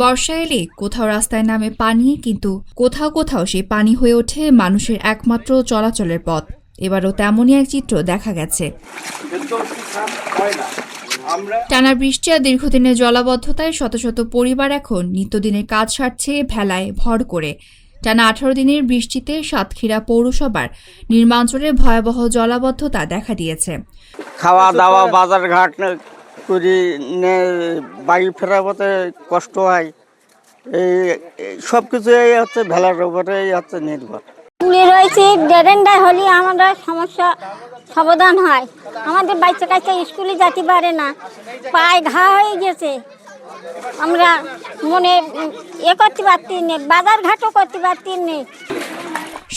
বর্ষা এলে কোথাও রাস্তায় নামে পানি, কিন্তু কোথাও কোথাও সেই পানি হয়ে ওঠে মানুষের একমাত্র চলাচলের পথ। এবারও তেমনই এক চিত্র দেখা গেছে। টানা বৃষ্টি আর দীর্ঘদিনের জলাবদ্ধতায় শত শত পরিবার এখন নিত্যদিনের কাজ সারছে ভেলায় ভর করে। টানা 18 দিনের বৃষ্টিতে সাতক্ষীরা পৌরসভার নির্মাঞ্চলে ভয়াবহ জলাবদ্ধতা দেখা দিয়েছে। খাওয়া দাওয়া বাজার ঘাট করি বাড়ি ফেরার পথে কষ্ট হয়। এই সব কিছু এই হচ্ছে ভেলার উপরে হচ্ছে নির্ভর রয়েছে। ড্রেনটা হলে আমাদের সমস্যা সমাধান হয়। আমাদের বাচ্চা কাচ্চা স্কুলে যেতে পারে না, পায়ে ঘা হয়ে গেছে। আমরা মনে করতে পারছি না, বাজার ঘাটও করতে পারছি না।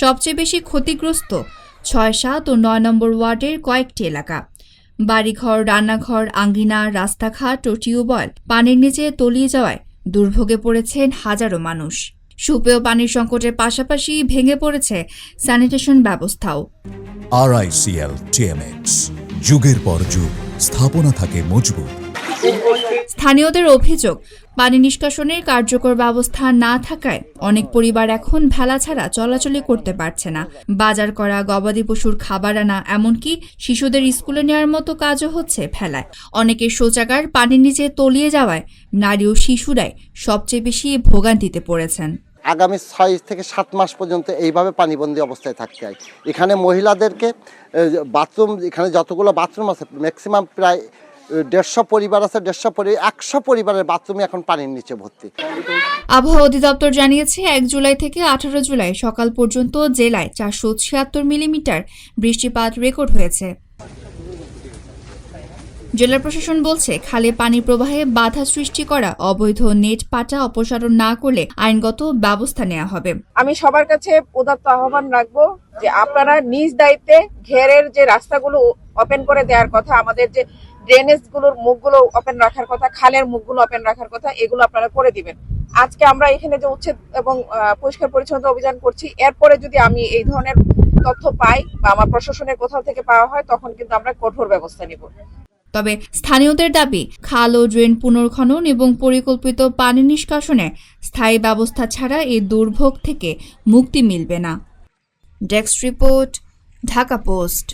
সবচেয়ে বেশি ক্ষতিগ্রস্ত 6, 7 ও 9 নম্বর ওয়ার্ডের কয়েকটি এলাকা। বাড়িঘর, রান্নাঘর, আঙ্গিনা, রাস্তাঘাট ও টিউবওয়েল পানির নিচে তলিয়ে যাওয়ায় দুর্ভোগে পড়েছেন হাজারো মানুষ। সুপেয় পানির সংকটের পাশাপাশি ভেঙে পড়েছে স্যানিটেশন ব্যবস্থাও। RICL TMX, যুগের পর যুগ স্থাপনা থাকে মজবুত। স্থানীয়দের অভিযোগ, পানি নিষ্কাশনের কার্যকর ব্যবস্থা না থাকায় অনেক পরিবার এখন ভেলা ছাড়া চলাচলই করতে পারছে না। বাজার করা, গবাদি পশুর খাবার আনা, এমনকি শিশুদের স্কুলে নেওয়ার মতো কাজও হচ্ছে ভেলায়। অনেকের শৌচাগার পানির নিচে তলিয়ে যাওয়ায় নারী ও শিশুরাই সবচেয়ে বেশি ভোগান্তিতে পড়েছেন। আগামী 6 থেকে 7 মাস পর্যন্ত এইভাবে পানিবন্দী অবস্থায় থাকতে হয়। এখানে মহিলাদেরকে বাথরুম, এখানে যতগুলো বাথরুম আছে ম্যাক্সিমাম প্রায় 150 পরিবার আছে, 100 পরিবারের বাথরুমে এখন পানির নিচে ভর্তি। আবহাওয়া অধিদপ্তর জানিয়েছে 1 জুলাই থেকে 18 জুলাই সকাল পর্যন্ত জেলায় 476 মিলিমিটার বৃষ্টিপাত রেকর্ড হয়েছে। জেলা প্রশাসন বলছে, খালে পানির প্রবাহে বাধা সৃষ্টি করা অবৈধ নেট পাটা অপসারণ না করলে আইনগত ব্যবস্থা নেওয়া হবে। আমি সবার কাছে উদাত্ত আহ্বান রাখবো যে আপনারা নিজ দায়িত্বে ঘেরের যে রাস্তাগুলো ওপেন করে দেওয়ার কথা, আমাদের যে ড্রেনেজ গুলোর মুখগুলো ওপেন রাখার কথা, খালের মুখগুলো ওপেন রাখার কথা, এগুলো আপনারা করে দিবেন। আজকে আমরা এখানে যে উচ্ছেদ এবং পরিষ্কার পরিচ্ছন্নতা অভিযান করছি, এরপরে যদি আমি এই ধরনের তথ্য পাই বা আমার প্রশাসনের কোথাও থেকে পাওয়া হয়, তখন কিন্তু আমরা কঠোর ব্যবস্থা নিব। তবে স্থানীয়দের দাবি, খাল ও ড্রেন পুনর্খনন এবং পরিকল্পিত পানি নিষ্কাশনে স্থায়ী ব্যবস্থা ছাড়া এই দুর্ভোগ থেকে মুক্তি মিলবে না। Desk report, Dhaka post.